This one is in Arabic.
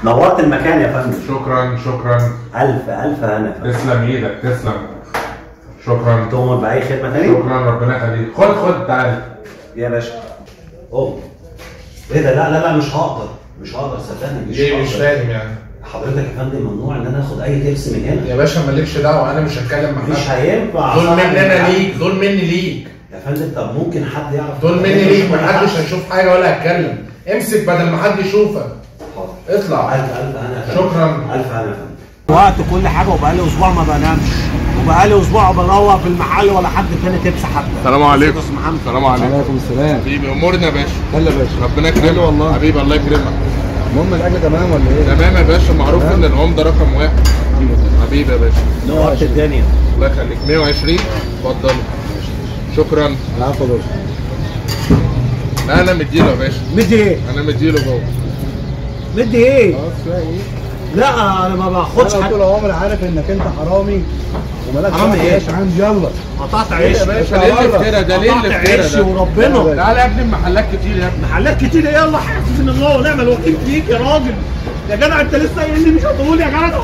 نورت المكان يا فندم. شكرا شكرا. الف الف هنا. تسلم ايدك تسلم. شكرا. تؤمر باي خدمه تاني؟ شكرا ربنا يخليك. خد تعالى يا باشا. ايه ده؟ لا لا لا مش هقدر صدقني مش ليه هقدر. مش فاهم يعني؟ حضرتك يا فندم ممنوع ان انا اخد اي تبس من هنا يا باشا مالكش دعوه، انا مش هتكلم معاك. مش هينفع. دول مني انا ليك، دول مني ليك يا فندم. طب ممكن حد يعرف؟ دول مني ليك، محدش هيشوف حاجه ولا هيتكلم. امسك بدل ما حد يشوفك. حاضر. اطلع. الف الف انا يا فندم. شكرا. الف انا يا فندم. وقت كل حاجه، وبقالي اسبوع ما بنامش، وبقالي اسبوع بروح في المحل ولا حد تاني تبس حتى. السلام عليكم. السلام عليكم. وعليكم السلام. حبيبي امورنا يا باشا. يلا يا باشا. ربنا يكرمك والله. حبيبي الله يكرمك. المهم الاكل تمام ولا ايه؟ تمام يا باشا، معروف ان العمده رقم 1. حبيبي يا باشا. نورت الدنيا. الله يخليك. 120 اتفضل. شكرا. العفو يا باشا. لا انا مديله يا باشا. مدي ايه؟ انا مديله جوه. مدي ايه؟ خلاص كفايه ايه؟ لا انا ما باخدش انا حاجه. طول عمري عارف انك انت حرامي ومالكش حرامي ايه؟ عيش عندي. يلا قطعت عيش يا باشا. ليه الافتراء ده؟ ليه قطعت الافتراء عيش ده؟ وربنا. تعالى يا ابني محلات كتير يا ابني. محلات كتير. يلا حاسس ان الله ونعم الوكيل فيك يا راجل. يا جدع انت لسه قايل لي مش هتقول يا جدع.